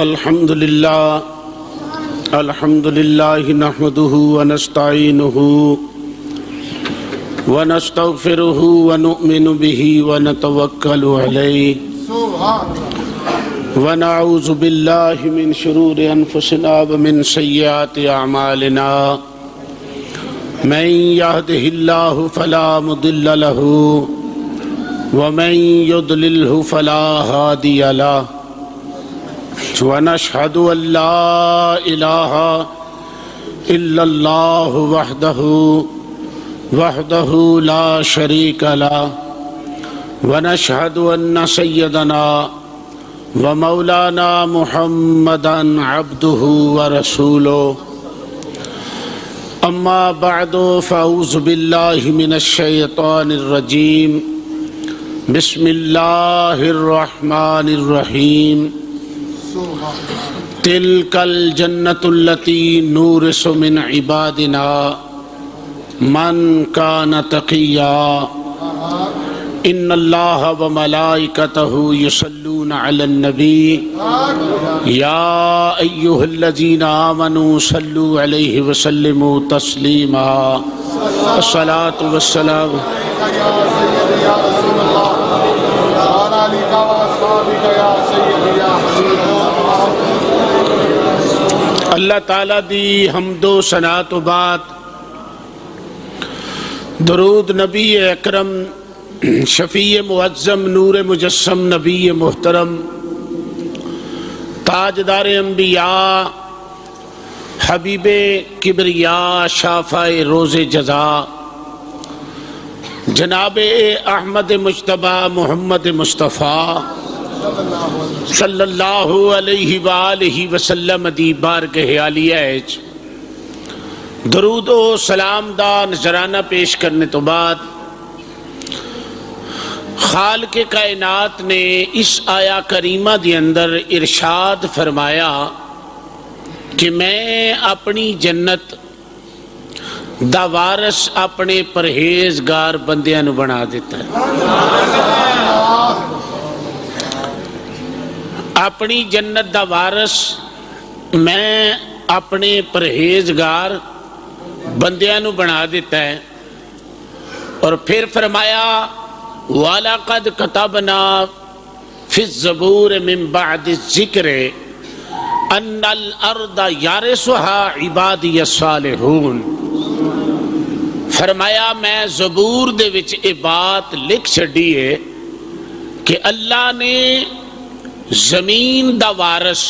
الحمد لله نحمده ونستعينه ونستغفره ونؤمن به ونتوكل عليه ونعوذ بالله من شرور أنفسنا ومن سيئات أعمالنا من يهده الله فلا مضل له ومن يضلله فلا هادي له ونشهد أن لا إله إلا الله وحده لا شريك له ونشهد أن سيدنا ومولانا محمدا عبده ورسوله أما بعد فأعوذ بالله من الشيطان الرجيم بسم الله الرحمن الرحيم تلك الجنة التي نورث من عبادنا من كان تقيا إن الله وملائكته يصلون على النبي يا أيها الذين آمنوا صلوا عليه وسلموا تسليما الصلاة والسلام اللہ تعالیٰ دی حمد و ثنا تو بعد درود نبی اکرم شفیع معظم نور مجسم نبی محترم تاجدار انبیاء حبیب کبریاء شافع روز جزا جناب احمد مجتبی محمد مصطفیٰ صلی اللہ علیہ وآلہ وسلم دی بارگاہ عالیہ وچ درود و سلام دا نذرانہ پیش کرنے تو بعد خالق کائنات نے اس آیا کریمہ دی اندر ارشاد فرمایا کہ میں اپنی جنت دا وارث اپنے پرہیزگار بندیاں نو بنا دیتا ہے. اپنی جنت دا وارث میں اپنے پرہیزگار بندیاں نو بنا دیتا ہے. اور پھر فرمایا وَلَقَدْ كَتَبْنَا فِي الزَّبُورِ مِن بَعْدِ الذِّكْرِ أَنَّ الْأَرْضَ يَرِثُهَا عِبَادِيَ الصَّالِحُونَ. فرمایا میں زبور دے وچ یہ بات لکھ چھڈی ہے کہ اللہ نے زمین دا وارث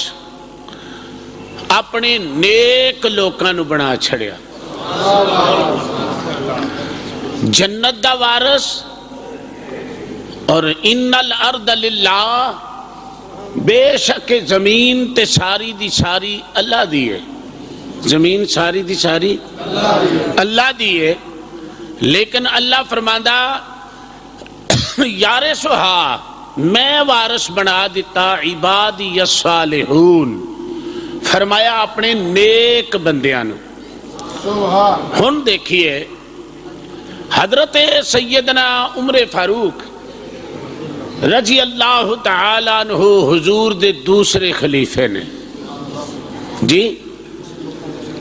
اپنے نیک لوکاں نو بنا چھڑیا. جنت دا وارث اور ان الارض للہ، بے شک زمین تے ساری دی ساری اللہ دی ہے. زمین ساری دی ساری اللہ دی ہے. لیکن اللہ فرماندا یارثھا، میں وارث بنا دیتا عبادی الصالحون، فرمایا اپنے نیک بندیاں نو. ہن دیکھیے حضرت سیدنا عمر فاروق رضی اللہ تعالیٰ عنہ حضور دے دوسرے خلیفے نے جی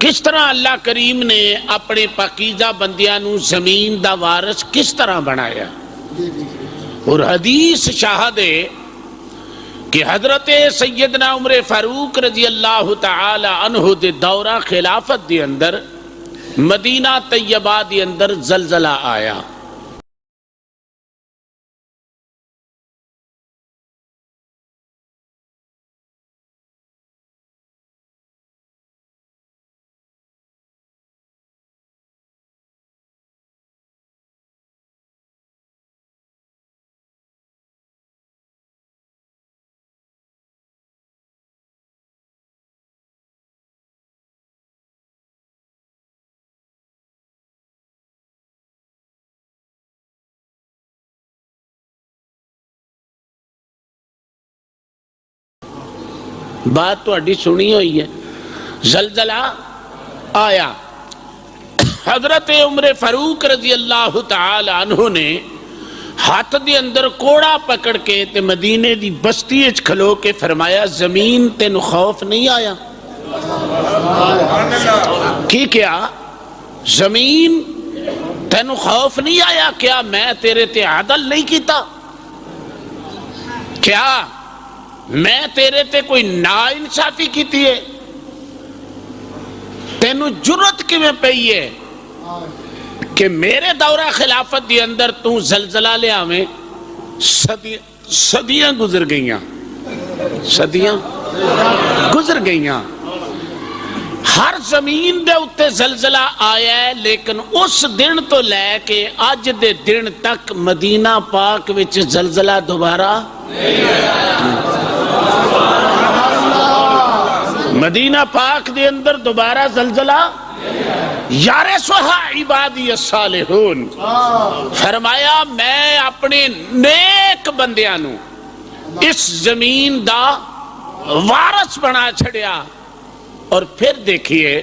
کس طرح اللہ کریم نے اپنے پاکیزہ بندیاں نو زمین دا وارث کس طرح بنایا. اور حدیث شاہد ہے کہ حضرت سیدنا عمر فاروق رضی اللہ تعالی عنہ دے دورہ خلافت دی اندر مدینہ طیبہ دی اندر زلزلہ آیا. بات تو اڈی سنی ہوئی ہے. زلزلہ آیا، حضرت عمر فاروق رضی اللہ تعالی عنہ نے ہاتھ دے اندر کوڑا پکڑ کے تے مدینے دی بستی وچ کھلو کے فرمایا زمین تینو خوف نہیں آیا؟ کی کیا زمین تینو خوف نہیں آیا؟ کیا میں تیرے تے عدل نہیں کیتا؟ کیا میں تیرے تے کوئی نا انصافی کیتی ہے؟ تینو جرت کی میں پئی ہے کہ میرے دورہ خلافت دی اندر تو زلزلہ لے آویں؟ صدیاں گزر گئیاں، صدیاں گزر گئیاں، ہر زمین دے اتے زلزلہ آیا ہے، لیکن اس دن تو لے کے آج دے دن تک مدینہ پاک وچ زلزلہ دوبارہ مدینہ پاک دے اندر دوبارہ زلزلہ یارثھا عبادی الصالحون۔ فرمایا میں اپنے نیک بندیاں نو اس زمین دا وارث بنا چھڑیا۔ اور پھر دیکھیے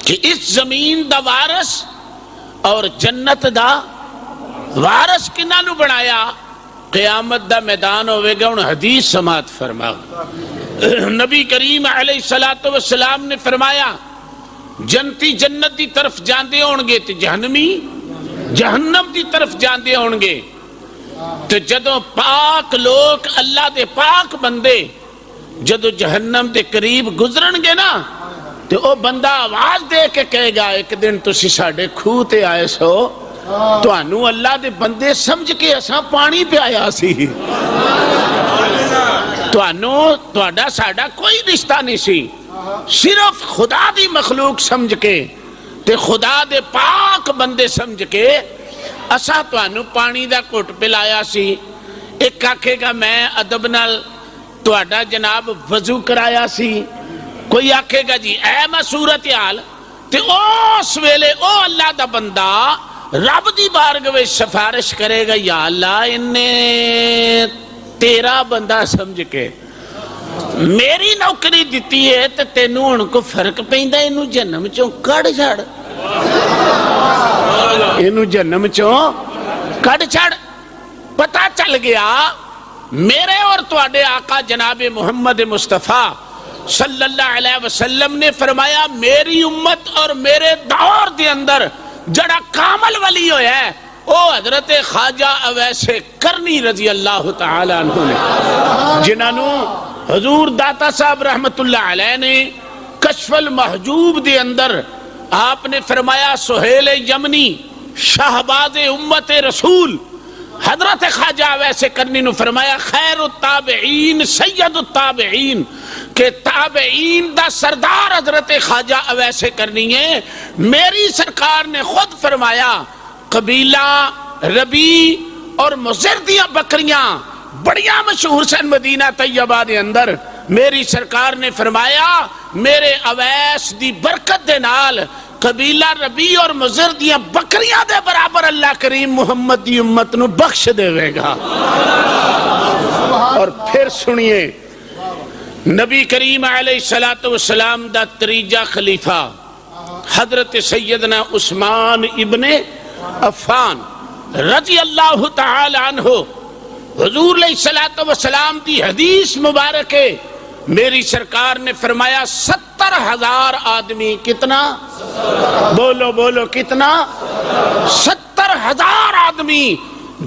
کہ اس زمین دا وارث اور جنت دا وارث کنہاں نو بنایا؟ قیامت دا میدان ہوئے گا، انہوں حدیث سماعت فرما۔ نبی کریم علیہ السلام نے فرمایا جنتی جنت دی طرف جاندے ہونگے تے جہنمی جہنم دی طرف جاندے ہونگے۔ تو جدو پاک لوگ اللہ دے پاک بندے جدو جہنم دے قریب گزرن گے نا تو او بندہ آواز دے کے کہے گا ایک دن تسی ساڑھے کھو تے آئے سو تو انو اللہ دے بندے سمجھ کے اساں پانی پہ آیا سی، تو انو توڑا ساڑھا کوئی رشتہ نہیں سی، صرف خدا دی مخلوق سمجھ کے تے خدا دے پاک بندے سمجھ کے اساں تو انو پانی دا کوٹ پلایا سی۔ ایک آکھے گا میں ادب نال توڑا جناب وضو کرایا سی، کوئی آکھے گا جی اے میں صورتحال، تے اس ویلے او اللہ دا بندہ رب دی بارگاہ سفارش کرے گا یا اللہ انہیں تیرا بندہ سمجھ کے میری نوکری دیتی ہے تو تینوں ان کو فرق پہندہ انہوں جنم چوں کڑ چھڑ، انہوں جنم چوں کڑ چھڑ۔ پتہ چل گیا میرے اور تواڈے آقا جناب محمد مصطفیٰ صلی اللہ علیہ وسلم نے فرمایا میری امت اور میرے دور دے اندر جڑا کامل ولی ہویا ہے او حضرت خواجہ اویس کرنی رضی اللہ تعالی عنہ نے، جنہوں حضور داتا صاحب رحمت اللہ علیہ نے کشف المحجوب دے اندر آپ نے فرمایا سہیل یمنی شہباز امت رسول حضرت خواجہ اویس کرنی نے فرمایا خیر التابعین سید التابعین، کہ تابعین دا سردار حضرت خواجہ اویس کرنی ہے۔ میری سرکار نے خود فرمایا قبیلہ ربی اور مضر دیاں بکریاں بڑیاں مشہور سن مدینہ طیبہ دے اندر، میری سرکار نے فرمایا میرے اویس دی برکت دے نال قبیلہ ربی اور مضر دیاں بکریاں دے برابر اللہ کریم محمد دی امت نو بخش دے وے گا۔ اور پھر سنیے نبی کریم علیہ السلام دا تریجہ خلیفہ حضرت سیدنا عثمان ابن عفان رضی اللہ تعالی عنہ، حضور علیہ السلام دی حدیث مبارک ہے، میری سرکار نے فرمایا 70,000 آدمی، کتنا بولو بولو کتنا، 70,000 آدمی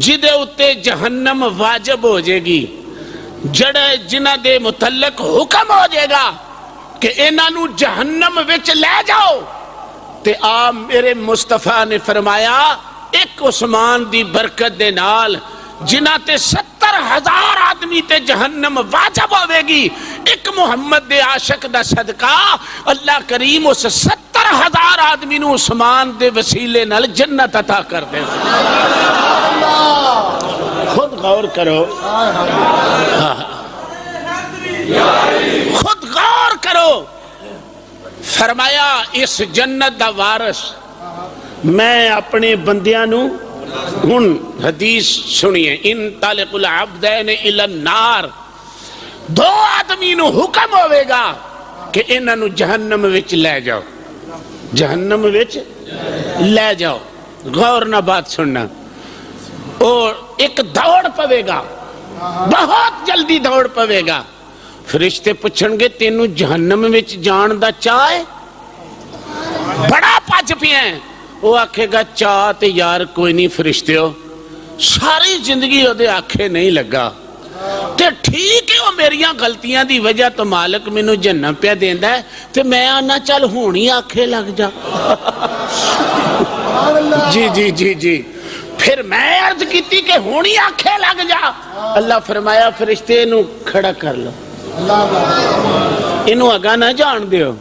جدے اتے جہنم واجب ہو جائے گی، جڑے جنہ دے متعلق حکم ہو جائے گا کہ انہاں نو جہنم وچ لے جاؤ، تے آپ میرے مصطفیٰ نے فرمایا ایک عثمان دی برکت دے نال جنہ تے 70,000 آدمی تے جہنم واجب ہوئے گی، ایک محمد دے عاشق دا صدقہ اللہ کریم اس 70,000 آدمی نو عثمان دے وسیلے نال جنت عطا کر دے۔ خود غور کرو، خود غور کرو، فرمایا اس جنت دا وارث میں اپنے بندیاں نو، ہن حدیث سنیے، ان طالق العبدین الی النار، دو آدمی نو حکم ہوئے گا کہ انہاں نو جہنم وچ لے جاؤ، جہنم وچ لے جاؤ۔ غور نہ بات سننا، اور ایک دوڑ پوے گا، بہت جلدی دوڑ پوے گا. فرشتے پوچھن گے تینوں جہنم وچ جان دا چاہ ہے؟ بڑا پج پیا ہے. وہ آکھے گا چاہ تے یار کوئی نہیں فرشتے ہو، ساری زندگی وہ دے آکھے نہیں لگا تے ٹھیک ہے، وہ میریاں غلطیاں دی وجہ تو مالک مینوں جہنم پہ دیندا ہے تے میں آنا چل ہونی آکھے لگ جا. جی جی جی جی. پھر میں عرض کیتی کہ ہونی آکھے لگ جا. اللہ فرمایا فرشتے انہوں کھڑا کر لو، انہوں اگا نہ جان دیو.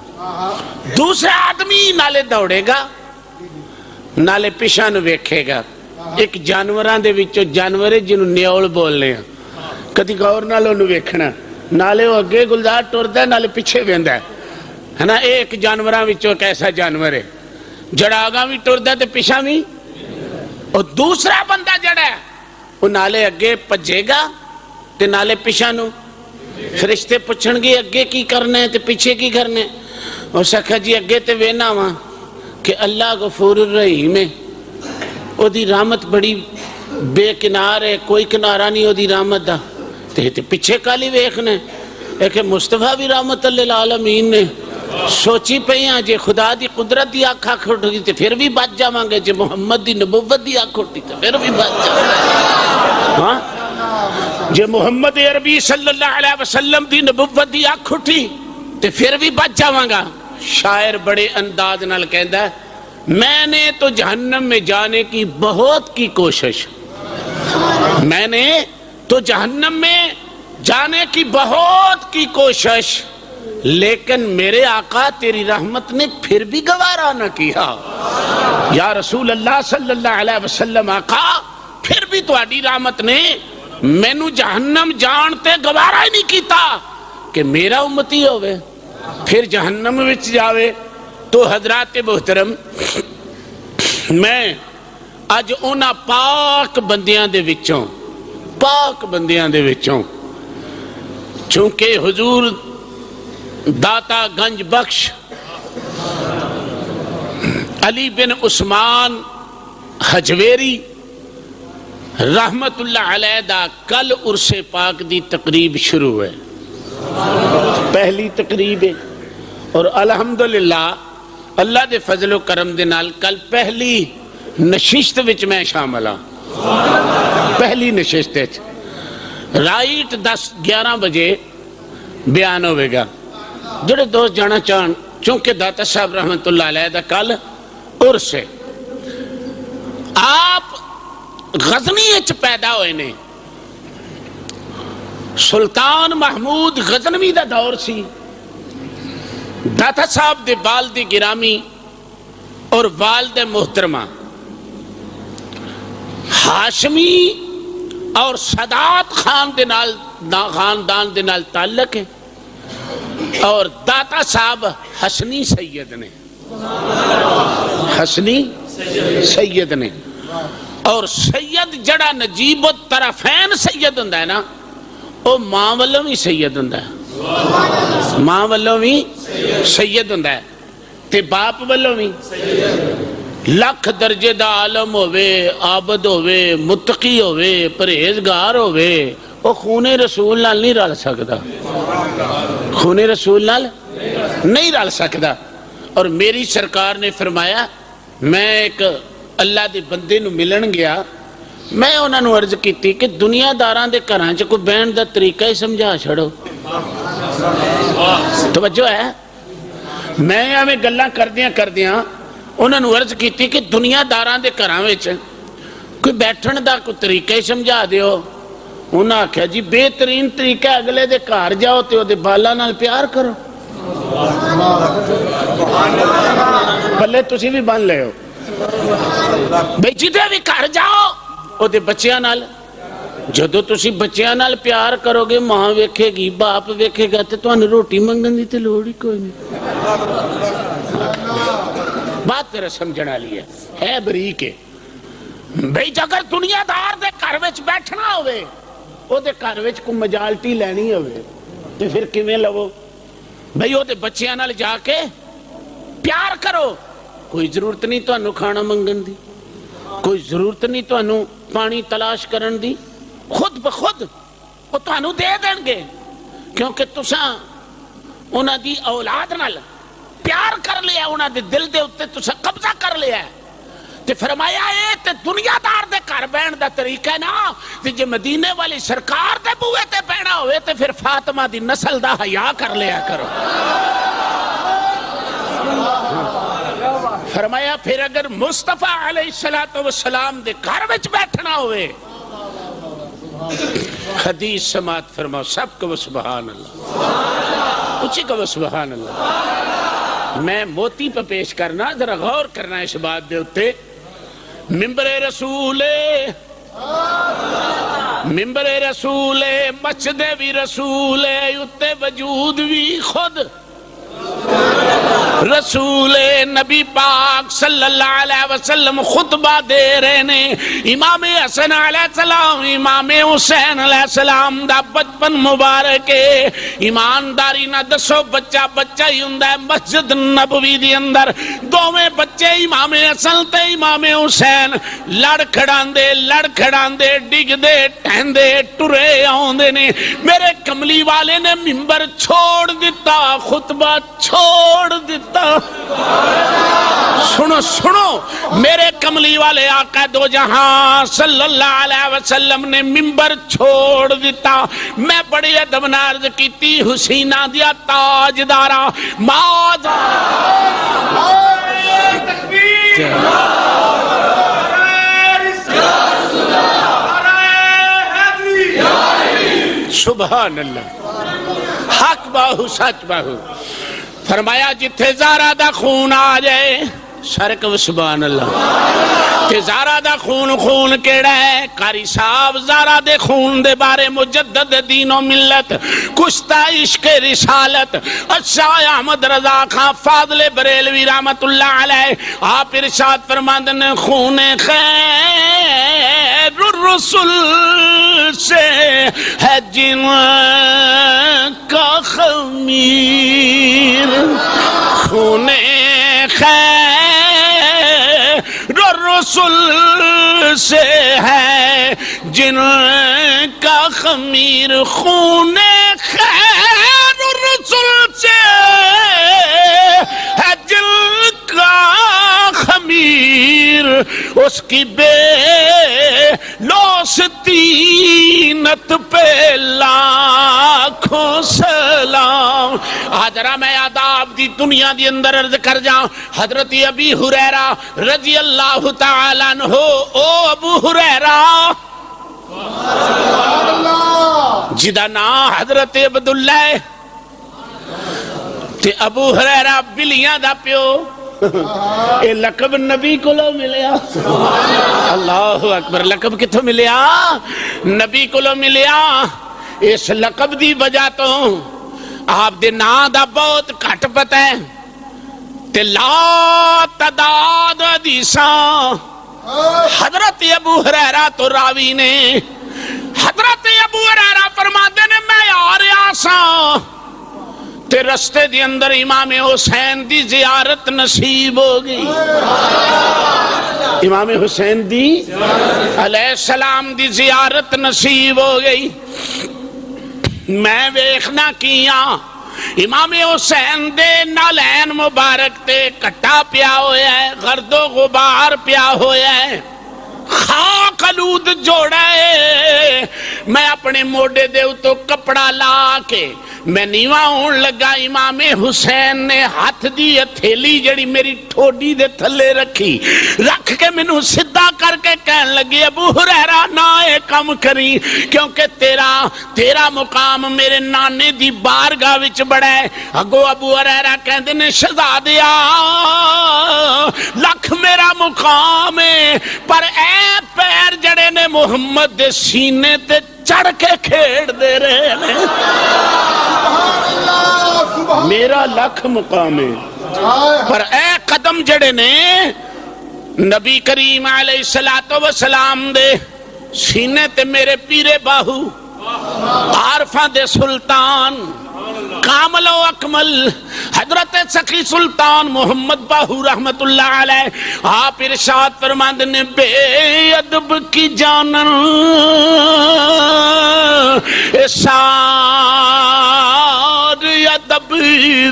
دوسرا آدمی نالے دوڑے گا، نالے پیشاں نو ویکھے گا. ایک جانوراں دے وچوں جانور جنوں نیول بولنے ہیں، کدی غور نال اونوں ویکھنا، نالے وہ اگے گلزار ٹردا ہے نالے پیچھے ویندا ہے نا. ایک جانوراں وچوں ایک ایسا جانور ہے جڑا آگاں وی ٹردا تے پیچھے وی. اور دوسرا بندہ جڑا ہے وہ نالے اگے پجے گا تے نالے پیچھے نو. فرشتے پوچھن گے اگے کی کرنا ہے تے پیچھے کی کرنا ہے؟ اس آکھیا جی اگے تے وینا وا کہ اللہ غفور الرحیم ہے، او دی رحمت بڑی بے کنار ہے، کوئی کنارہ نہیں او دی رحمت دا. تے پیچھے کالی ویکھنا ہے کہ مصطفیٰ بھی رحمت للعالمین نے. سوچی پئی ہاں جے خدا دی قدرت دی آنکھ کھٹ گئی تے پھر بھی بچ جاواں گے، جے محمد دی نبوت دی آنکھ کھٹی تے پھر بھی بچ جاواں گے. ہاں جے محمد عربی صلی اللہ علیہ وسلم دی نبوت دی آنکھ کھٹی تے پھر بھی بچ جاواں گا. شاعر بڑے انداز نال کہندا ہے میں نے تو جہنم میں جانے کی بہت کی کوشش، میں نے تو جہنم میں جانے کی بہت کی کوشش، لیکن میرے آقا تیری رحمت نے پھر بھی گوارا نہ کیا. یا رسول اللہ صلی اللہ علیہ وسلم آقا پھر بھی تہاڈی رحمت نے مینوں جہنم جانتے گوارا ہی نہیں کیتا کہ میرا امتی ہوئے پھر جہنم وچ جاوے. تو حضرات محترم میں اج اونا پاک بندیاں دے وچوں چونکہ حضور داتا گنج بخش علی بن عثمان حجویری رحمت اللہ علیہ دا کل عرس پاک دی تقریب شروع ہے، پہلی تقریب ہے. اور الحمدللہ اللہ دے فضل و کرم دے نال کل پہلی نشست وچ میں شامل ہاں. پہلی نشست وچ رائٹ 10-11 بجے بیان ہوئے گا. جڑے دوست جانا چاہن چونکہ داتا صاحب رحمت اللہ علیہ دا کل عرس ہے. آپ غزنی وچ پیدا ہوئے نے، سلطان محمود غزنوی دا دور سی. داتا صاحب دے والد گرامی اور والد محترمہ ہاشمی اور سادات خاندان دے نال تعلق ہے، اور داتا صاحب حسنی سید نے، حسنی سید نے. اور سید جڑا نجیب الطرفین سید ہوندا ہے نا، او ماں والوں بھی سید ہوندا ہے، ماں والوں بھی سید ہوندا ہے تے باپ والوں بھی. لکھ درجے دا عالم ہوئے، عابد ہوئے، متقی ہوئے، پرہیزگار ہوئے، وہ خون رسول نال نہیں رل سکدا، خون رسول نال نہیں رل سکدا. اور میری سرکار نے فرمایا میں ایک اللہ دے بندے نو ملن گیا، میں انہاں نو عرض کیتی کہ دنیا داراں دے گھراں چ کوئی بہن دا طریقہ ہی سمجھا چھڑو. توجہ ہے، میں ایویں گلاں کردیاں انہاں نو عرض کیتی کہ دنیا داراں دے گھراں وچ کوئی بیٹھن دا کوئی طریقہ ہی سمجھا دیو. انہاں آکھیا جی بہترین طریقہ اگلے دے گھر جاؤ تے او دے بالاں نال پیار کرو. بلے تسی بھی بن لے ہو بھئی جدے بھی گھر جاؤ او دے بچیاں نال، جدو تسی بچیاں نال پیار کرو گے ماں ویکھے گی، باپ ویکھے گا تے تانوں روٹی منگن دی تے لوڑ ہی کوئی نہیں. بات تیرا سمجھن والی ہے بریک ہے. بھئی اگر دنیا دار دے گھر وچ بیٹھنا ہوئے، او دے گھر وچ کوئی مجالٹی لینی ہوئے تے پھر کیویں لو؟ بھئی او دے بچیاں نال جا کے پیار کرو، کوئی ضرورت نہیں تانوں کھانا منگن دی، کوئی ضرورت نہیں تانوں پانی تلاش کرن دی، خود بخود وہ تانوں دے دیں گے، کیونکہ تساں انہاں دی اولاد نال پیار کر لیا، انہاں دے دل دے اوتے تساں قبضہ کر لیا ہے۔ تے فرمایا اے تے دنیا دار دے گھر بہن دا طریقہ ہے نا، تے جے مدینے والی سرکار دے بوئے تے بہنا ہوئے تے پھر فاطمہ دی نسل دا حیا کر لیا کرو۔ فرمایا پھر اگر مصطفیٰ علیہ السلام دے گھر وچ بیٹھنا ہوئے، حدیث سماعت فرماؤ، سب کو سبحان اللہ، اچھی کو سبحان اللہ۔ میں موتی پہ پیش کرنا، ذرا غور کرنا اس بات دے اتے، ممبر رسول، ممبر رسول، مسجد بھی رسول، اتے وجود بھی خود رسول نبی پاک صلی اللہ علیہ وسلم خطبہ دے رہے نے، امام حسن علیہ السلام امام حسین علیہ السلام دا بچپن مبارک ہے، ایمانداری نہ دسو بچہ بچہ ہی ہوندا ہے۔ مسجد نبوی دی اندر دوویں بچے امام حسن تے امام حسین لڑ کھڑاندے ڈگ دے ٹہندے ٹرے آوندے نے، میرے کملی والے نے ممبر چھوڑ دیتا، خطبہ چھوڑ دیتا۔ سنو سنو، میرے کملی والے آقا دو جہاں صلی اللہ علیہ وسلم نے ممبر چھوڑ دیتا۔ میں بڑی ادب نال عرض کیتی، حسینہ دیا تاجدارا ماذا سبحان اللہ، حق باہو سچ باہو۔ فرمایا جتھے زارا دا خون آ جائے، سرک و سبحان اللہ، کہ زارا دا خون کیڑا ہے؟ قاری صاحب زارا دے خون دے بارے مجدد دین و ملت، کشتہ عشق رسالت شاہ احمد رضا خان فاضل بریلوی رحمت اللہ علیہ، آپ ارشاد فرماندن خون خیر الرسل سے ہے جن کا خمیر، خون خیر الرسل سے ہے جن کا خمیر، خون خیر الرسل سے ہے جن کا خمیر، اس کی بے لوس تینت پہ لاکھوں سلام۔ حضرہ میں آداب دی دنیا دی اندر عرض کر جاؤں، حضرت ابی ہریرہ رضی اللہ تعالیٰ عنہ، او ابو ہریرہ جدا نا حضرت عبداللہ تے ابو ہریرہ بلیاں دا پیو، اے لقب نبی کو لو ملیا، اللہ اکبر، لقب کتھوں ملیا؟ نبی کو لو ملیا۔ اس لقب دی وجہ تو آپ دے نا دا بہت کٹ پتہ ہے، تے لا تعداد حدیثاں حضرت ابو ہریرہ تو راوی نے، حضرت ابو ہریرہ فرماتے نے میں آ رہا ساں تے رستے دی اندر امام حسین دی زیارت نصیب ہو گئی، امام حسین دی علیہ السلام دی زیارت نصیب ہو گئی۔ میں ویکھنا کیا امام حسین دے نالین مبارک تے کٹا پیا ہویا ہے، گرد و غبار پیا ہویا ہے، خاک آلود جوڑا ہے۔ میں اپنے موڈے دے تو کپڑا لا کے میں نیواں ہون لگا، امام حسین نے ہاتھ دی ہتھیلی جڑی میری ٹھوڈی دے تھلے رکھی، رکھ کے مینوں سدھا کر کے کہن لگی ابو ہریرہ نہ اے کم کری، کیونکہ تیرا مقام میرے نانے دی بارگاہ وچ بڑا ہے۔ اگو ابو ہریرہ کہندے نے شہزادیا لکھ میرا مقام ہے، پر اے پیر جڑے نے محمد دے سینے تے چڑھ کے کھیڑ دے رہے ہیں، میرا لکھ مقام ہے، پر اے قدم جڑے نے نبی کریم علیہ السلام دے سینے تے میرے پیرے باہو عارفاں دے سلطان کامل و اکمل حضرت سخی سلطان محمد باہو رحمت اللہ علیہ آپ ارشاد فرماندے نے بے ادب کی جانن سار ادب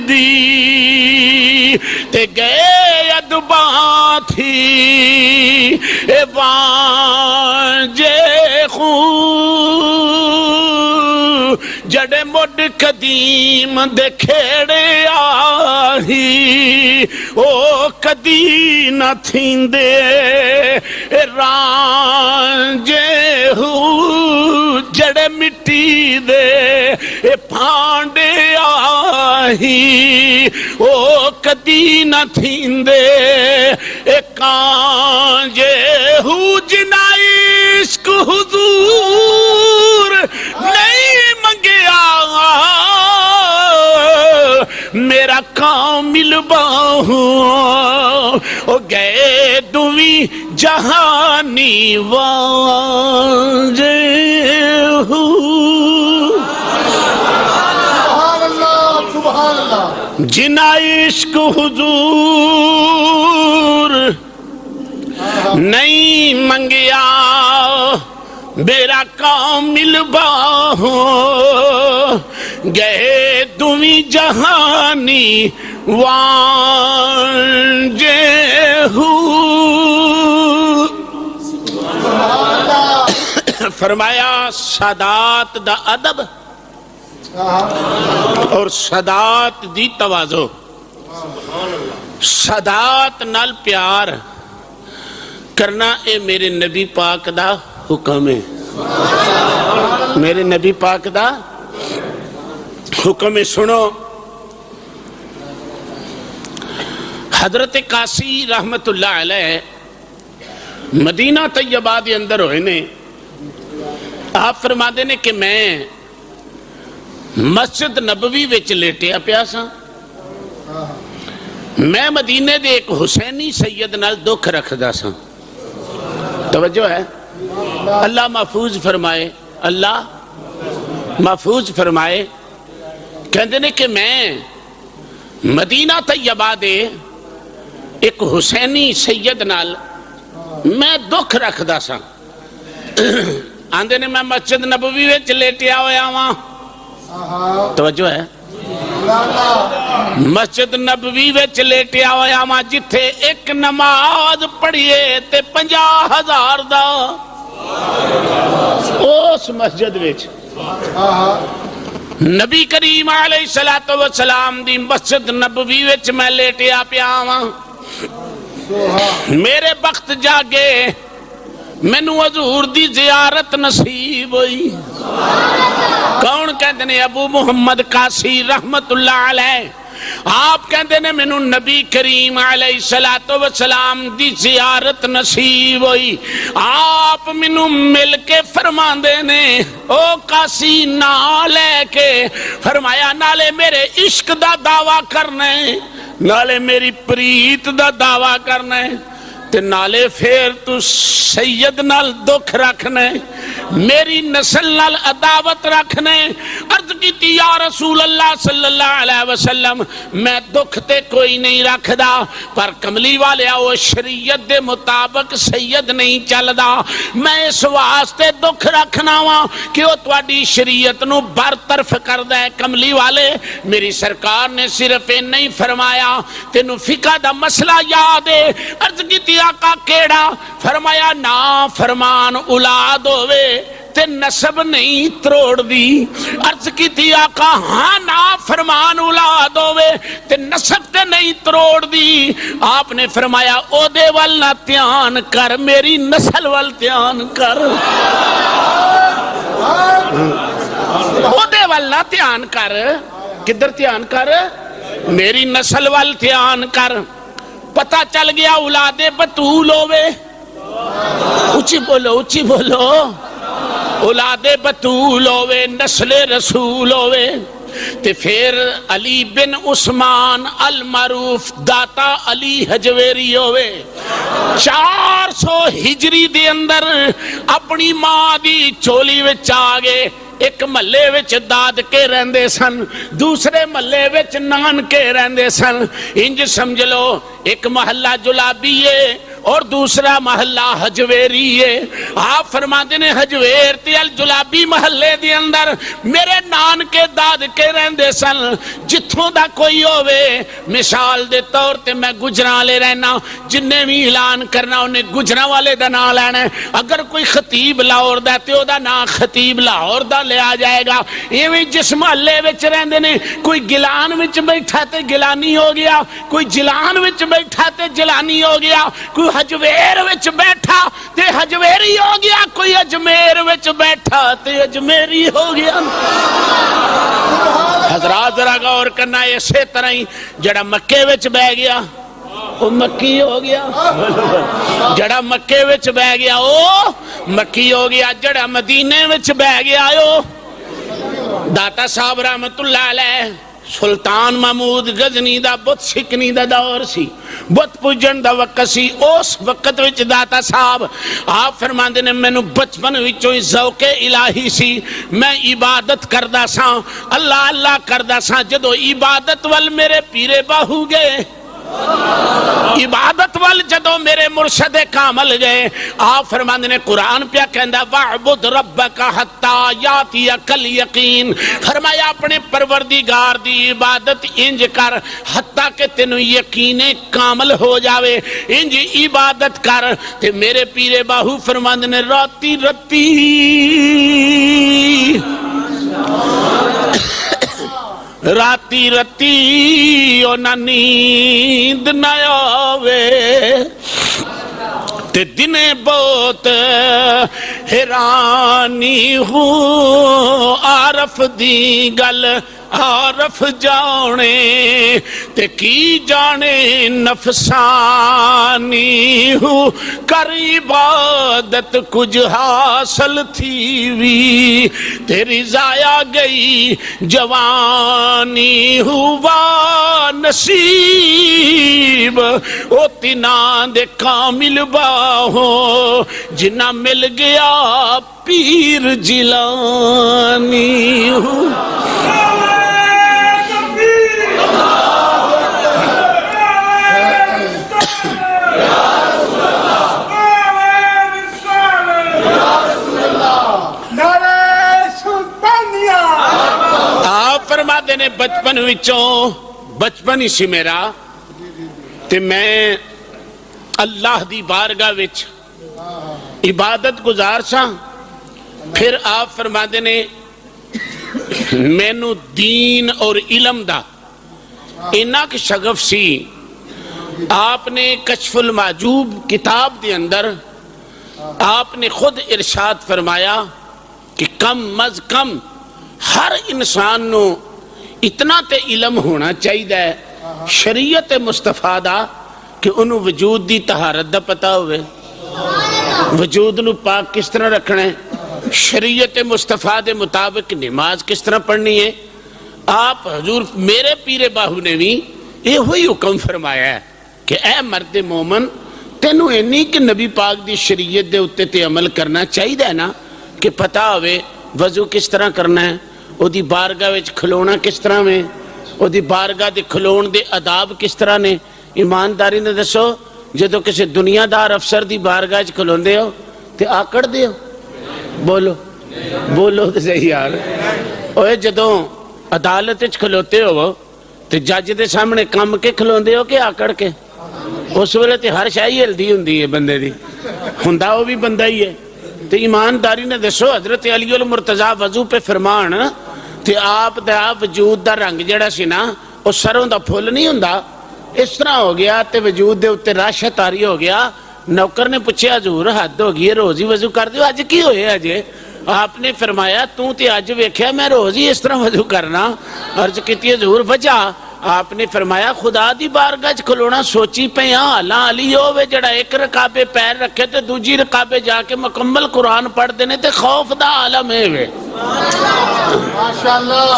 دی تے گئے ادباں تھی اے وانجے خون جڑے مڈ قدیم دے کھیڑے آہی او کدی نہ تھیندے رانجے ہو جڑے مٹی دے پھانڈے آہی او کدی نہ تھیندے کانجے ہو جنا عشق حضور نہیں منگیا میرا کامل باہو او گئے دوی جہانی وانجے ہو جنا عشق حضور نہیں منگیا میرا کامل باہو گئے دوی جہانی وانجے ہو فرمایا سادات دا ادب اور سادات دی تواضع سادات نال پیار کرنا اے میرے نبی پاک دا حکم ہے میرے نبی پاک دا حکم ہے سنو حضرت قاسی رحمت اللہ علیہ مدینہ طیبہ دے اندر ہوئے نے آپ فرما دے نے کہ میں مسجد نبوی وچ لیٹیا پیا سا میں مدینے دے ایک حسینی سید نال دکھ رکھدا سا توجہ ہے اللہ محفوظ فرمائے اللہ محفوظ فرمائے کہندے نے کہ میں مدینہ طیبہ دے ایک حسینی سید نال میں دکھ رکھدا سا آندے نے میں مسجد نبوی وچ لیٹیا ہویا ہاں توجہ ہے مسجد نبوی وچ لیٹیا ہویا ہاں جتھے ایک نماز پڑھیے تے 50,000 دا اس مسجد وچ نبی کریم علیہ السلام دی مسجد نبوی وچ میں لیٹیا پیا ہاں میرے وقت جاگے مینو حضور دی زیارت نصیب ہوئی کون کہتے نے ابو محمد قاسی رحمت اللہ علیہ آپ کہتے نے مینو نبی کریم علیہ السلام دی زیارت نصیب ہوئی آپ مینو مل کے فرما دے نے او قاسی نہ لے کے فرمایا نالے میرے عشق دا دعویٰ کرنے نالے میری پریت دا دعویٰ کرنے تے نالے پھر تو سید نال دکھ رکھنے میری نسل نال عداوت رکھنے عرض کیتی یا رسول اللہ صلی اللہ علیہ وسلم میں دکھ تے کوئی نہیں رکھ دا پر کملی والے وہ شریعت دے مطابق سید نہیں چل دا میں اس واسطے دکھ رکھنا ہوا کہ وہ تواڈی شریعت نو برطرف کر دے کملی والے میری سرکار نے صرف نہیں فرمایا تینو فقہ دا مسئلہ یاد ہے عرض کیتی آقا کیڑا فرمایا نا فرمان اولاد ہوئے تے نسب نہیں تروڑ دی عرض کی تھی آقا ہاں نا فرمان اولاد ہوئے تے نسب تے نہیں تروڑ دی آپ نے فرمایا او دے وال نہ تیان کر میری نسل وال تیان کر او دے وال نہ تیان کر کدھر تیان کر میری نسل وال تیان کر پتہ چل گیا اولاد بطول ہوئے اچھی بولو اولاد بطول ہوئے نسل رسول ہوئے تے پھر علی بن عثمان المعروف داتا علی حجویری ہوئے 400 ہجری دے اندر اپنی ماں دی چولی وچ آگے ایک محلے وچ دادکے رہندے سن، دوسرے محلے وچ نانکے رہندے سن۔ انج سمجھ لو ایک محلہ جلابی ہے اور دوسرا محلہ حجویری ہے۔ آپ فرماتے نے حجویر تے جلابی محلے دے اندر میرے نانکے دادکے رہندے سن۔ جتھوں دا کوئی ہووے، مثال دے طور تے میں گجراں والے رہنا، جننے بھی اعلان کرنا انہیں گجراں والے دا نام لینا ہے۔ اگر کوئی خطیب لاہور دا تے او دا نام خطیب لاہور دا لیا جائے گا۔ ایویں جس محلے وچ رہندے نے، کوئی گیلان وچ بیٹھا تے گیلانی ہو گیا، کوئی جلان وچ بیٹھا تے جلانی ہو گیا، کوئی حجویر وچ بیٹھا تے حجویری ہو گیا، کوئی اجمیر وچ بیٹھا تے اجمیری ہو گیا۔ حضرات ذرا غور کرنا، اسی طرح ہی جڑا مکے وچ بہ گیا وہ مکی ہو گیا، جڑا مکے وچ بہ گیا وہ مکی ہو گیا، جڑا مدینے وچ بہ گیا وہ داتا صاحب رحمت اللہ علیہ سلطان محمود غزنی دا بت سکنی دا دور سی، بت پوجن دا وقت سی۔ اس وقت وچ داتا صاحب آپ فرماندے نے مینوں بچپن وچوں ہی ذوق الہی سی، میں عبادت کردا ساں، اللہ اللہ کردا ساں۔ جدو عبادت وال میرے پیرے باہو گئے، عبادت وال جدو میرے مرشد کامل گئے، آپ فرماندے نے قرآن پیا کہندا وَاعْبُدْ رَبَّكَ حَتَّى يَأْتِيَكَ الْيَقِينُ، فرمایا اپنے پروردگار دی عبادت انج کر حتیٰ کہ تینوں یقین کامل ہو جاوے، انج عبادت کر۔ تے میرے پیرے باہو فرماندے نے راتی رتی راتی رتی او نہ نیند نہ آوے تے دنے بہت حیرانی ہوں، عارف دی گل عارف جانے تے کی جانے نفسانی ہوں، کر عبادت کچھ حاصل تھی وی تیری ضائع گئی جوانی ہوا نصیب او تینا دے کامل باہوں جنہ مل گیا پیر جیلانی ہوں۔ فرماتے نے بچپن وچوں بچپن ہی سی میرا تے میں اللہ دی بارگاہ وچ عبادت گزار سا۔ پھر آپ فرماتے نے مینوں دین اور علم دا انہاں کی شغف سی، آپ نے کشف المحجوب کتاب دے اندر آپ نے خود ارشاد فرمایا کہ کم از کم ہر انسان نو اتنا تے علم ہونا چاہیے شریعت مصطفیٰ دا کہ انہوں وجود دی طہارت دا پتہ ہوئے، وجود نو پاک کس طرح رکھنا ہے، شریعت مصطفیٰ دے مطابق نماز کس طرح پڑھنی ہے۔ آپ حضور میرے پیر باہو نے بھی یہ ہوئی حکم فرمایا ہے کہ اے مرد مومن تینوں اینی کہ نبی پاک دی شریعت دے اتے تے عمل کرنا چاہیے نا کہ پتہ ہوئے وضو کس طرح کرنا ہے، او دی بارگاہ وچ کھلونا کس طرح میں، او دی بارگاہ دے کھلون دے آداب کس طرح نے۔ ایمانداری نے دسو جدو کسی دنیا دار افسر دی بارگاہ وچ کھلون دے ہو تے آکڑ دے ہو، بولو بولو تے صحیح یار۔ اوے جدو عدالت وچ کھلوتے ہو تے جج دے سامنے کم کے کھلون دے ہو کہ آکڑ کے؟ اس ویلے تے ہر شاہی ہلدی ہوندی ہے بندے دی، ہوندا وہ بھی بندہ ہی ہے۔ تے ایمانداری نے دسو حضرت علی المرتضیٰ وضو پہ فرمان تے آپ دا وجود دا رنگ جڑا سی نا وہ سروں دا پھول نہیں ہوندا، اس طرح ہو گیا تے وجود دے اتے رش تاری ہو گیا۔ نوکر نے پوچھا حضور حد ہو گئی روز ہی وضو کر دیو، اج کی ہوئے اجے؟ آپ نے فرمایا تو تے اج ویکھیا میں روز ہی اس طرح وضو کرنا۔ عرض کیتی حضور وجہ؟ آپ نے فرمایا خدا دی بارگاہ کھلونا سوچی پہ ہاں اللہ علی ہوئے جڑا ایک رکابے پیر رکھے تے دوجی رکابے جا کے مکمل قرآن پڑھ دینے تے خوف دا عالم ہے وے،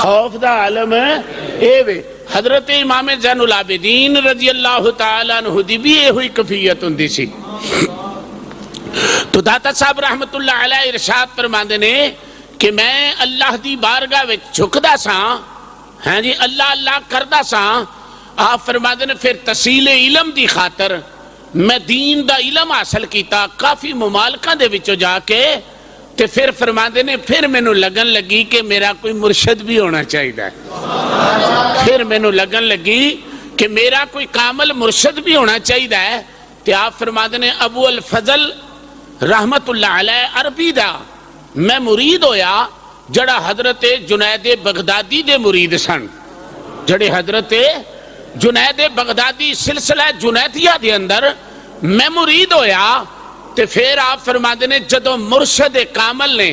خوف دا عالم ہے وے۔ حضرت امام زین العابدین رضی اللہ تعالیٰ عنہ دی بھی یہ ہوئی کفیت ہوندی سی۔ تو داتا صاحب رحمت اللہ علیہ ارشاد فرماندے نے کہ میں اللہ دی بارگاہ وچ جھکدا سا، ہاں جی اللہ اللہ کردا سا، آپ فرماتے نے پھر تحصیل علم دی خاطر میں دین دا علم حاصل کیتا کافی ممالکاں دے وچوں جا کے، تے پھر فرماتے نے پھر مینوں لگن لگی کہ میرا کوئی مرشد بھی ہونا چاہیے، پھر مینوں لگن لگی کہ میرا کوئی کامل مرشد بھی ہونا چاہیے، تے آپ فرماتے نے ابو الفضل رحمت اللہ علیہ عربی دا میں مرید ہویا جڑا حضرت جنید بغدادی دے مرید سن، جڑے حضرت جنید بغدادی سلسلہ جنیدیہ دے اندر میں مرید ہویا، تے پھر آپ فرماتے نے جدو مرشد کامل نے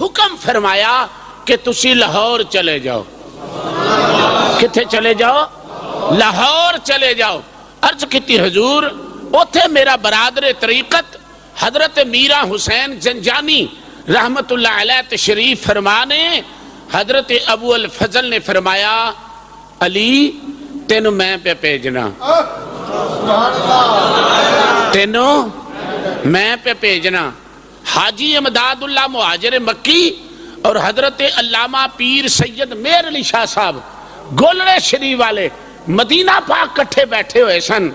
حکم فرمایا کہ تسی لاہور چلے جاؤ، کتھے چلے جاؤ؟ لاہور چلے جاؤ۔ عرض کیتی حضور اوتھے میرا برادر طریقت حضرت میرا حسین جنجانی رحمت اللہ علیہ تشریف فرمانے، حضرت ابو الفضل نے فرمایا علی تینوں میں پہ بھیجنا، تینوں میں پہ بھیجنا۔ حاجی امداد اللہ مہاجر مکی اور حضرت علامہ پیر سید مہر علی شاہ صاحب گولڑے شریف والے مدینہ پاک کٹھے بیٹھے ہوئے سن،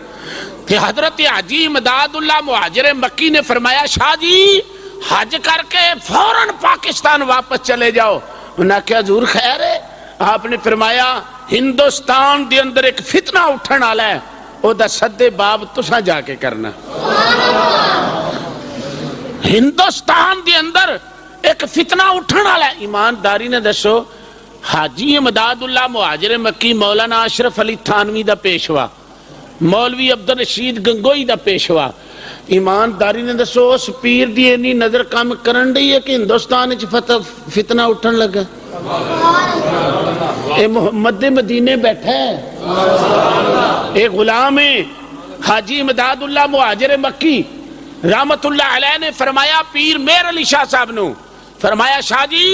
کہ حضرت حاجی امداد اللہ مہاجر مکی نے فرمایا شاہ جی حج کر کے فوراً پاکستان واپس چلے جاؤ۔ انہاں کیا حضور خیر ہے؟ آپ نے فرمایا ہندوستان دے اندر ایک فتنہ اٹھن والا ہے، او دا صدے باب تساں جا کے کرنا۔ ہندوستان دے اندر ایک فتنہ اٹھن والا ہے، ایمانداری نے دسو حاجی امداد اللہ مہاجر مکی مولانا اشرف علی تھانوی دا پیشوا، مولوی عبدالرشید گنگوئی دا پیشوا، ایمانداری نے دسو اس پیر دی انی نظر کام کرن رہی ہے کہ ہندوستان وچ فتنہ اٹھن لگا۔ اے محمد مدینے بیٹھا ہے، اے غلام ہے حاجی امداد اللہ مہاجر مکی رحمت اللہ علیہ نے فرمایا پیر مہر علی شاہ صاحب نو فرمایا شاہ جی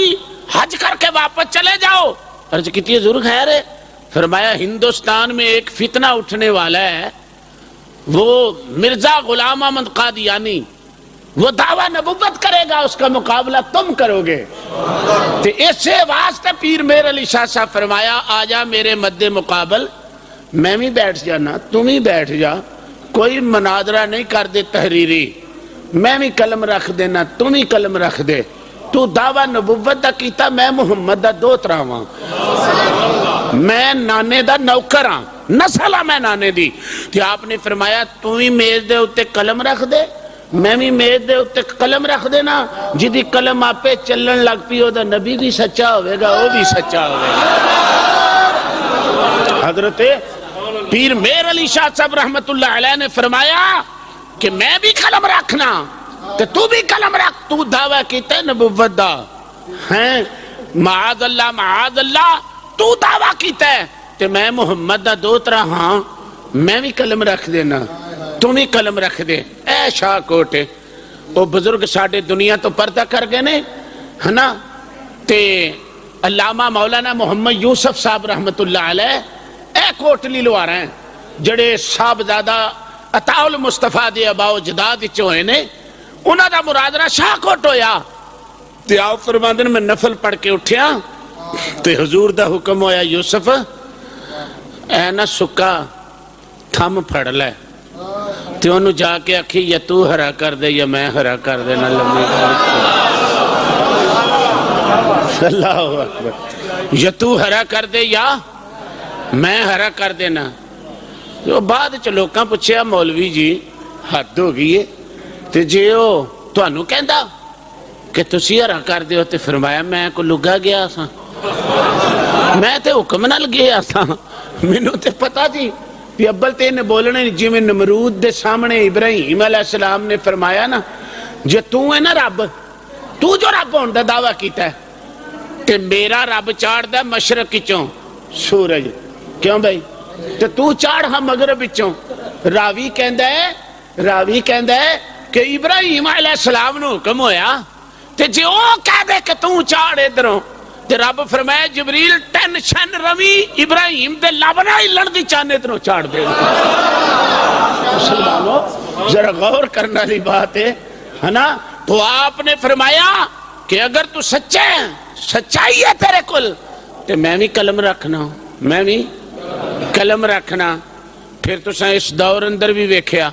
حج کر کے واپس چلے جاؤ۔ عرض کیتی حضور خیر ہے؟ فرمایا ہندوستان میں ایک فتنہ اٹھنے والا ہے، وہ مرزا غلام احمد قادیانی، وہ دعویٰ نبوت کرے گا، اس کا مقابلہ تم کرو گے۔ تو اس سے واسطے پیر مہر علی شاہ صاحب فرمایا آجا میرے مد مقابل، میں بھی بیٹھ جانا تم ہی بیٹھ جا، کوئی مناظرہ نہیں کر دے تحریری، میں بھی قلم رکھ دینا تم ہی قلم رکھ دے، تو دعویٰ نبوت دا کیتا میں محمد دا دوترا ہاں، میں نانے دا نوکر ہاں، نسل میں نانے دی۔ تو آپ نے فرمایا تو ہی میز دے اتے قلم رکھ دے، میں بھی میز دے اتے قلم رکھ دینا، جدی قلم آپے چلن لگ پی ہو دا نبی بھی سچا ہوئے گا، وہ بھی سچا ہوئے گا۔ حضرت پیر مہر علی شاہ صاحب رحمت اللہ علیہ نے فرمایا کہ میں بھی قلم رکھنا کہ تو بھی قلم رکھ، تو دعویٰ کیتا ہے نبوت دا ہیں، معاذ اللہ تو دعویٰ کیتا ہے کہ میں محمد دا دوترا ہاں، میں بھی قلم رکھ دینا تم ہی قلم رکھ دے۔ اے شاہ کوٹے وہ بزرگ ساڑھے دنیا تو پردہ کر گئے نے ہے نا، تے علامہ مولانا محمد یوسف صاحب رحمت اللہ علیہ اے کوٹلی لو آ رہے ہیں، جڑے صاحبزادہ عطا المصطفیٰ دے اباؤ جداد چوئے نے، انہاں دا مرادرہ شاہ کوٹ ہویا۔ تے آپ فرماندن میں نفل پڑھ کے اٹھیا تے حضور دا حکم ہویا یوسف اے نا سکا تھم پھڑ لے، تے انہوں جا کے آکھی یا تو ہرا کر دے یا میں ہرا کر دے نا لمحے اللہ اکبر، یا تو ہرا کر دے یا میں ہرا کر دینا۔ جو بعد چلوکاں پوچھیا مولوی جی حد ہو گئی ہے تے جے او تانوں کہندا کہ تسی ہرا کر دیو، تے فرمایا میں کو لگا گیا سا، میں تے حکم نال گیا سا، مینوں تے پتہ تھی کہ ابل تے نے بولنے جی میں نمرود دے سامنے ابراہیم علیہ السلام نے فرمایا نا جے تو ہے نا رب، تو جو رب ہون دا دعویٰ کیتا ہے تے میرا رب چاڑ دا مشرق چوں سورج، کیوں بھائی تے تو چاڑ ہاں مغرب چوں۔ راوی کہندا ہے کہ ابراہیم علیہ السلام نو حکم ہویا تے جے او کہہ دے کہ تو چاڑ ادھروں، تے رب فرمایا جبریل ٹینشن روی ابراہیم دے لبنا ہی لڑ دی چانے ادھروں چاڑ دے۔ مسلمانوں ذرا غور کرنا لی بات ہے نا۔ تو آپ نے فرمایا کہ اگر تو سچا ہے سچائی ہے تیرے کل تو میں بھی قلم رکھنا میں بھی قلم رکھنا پھر تو اس دور اندر بھی ویکھیا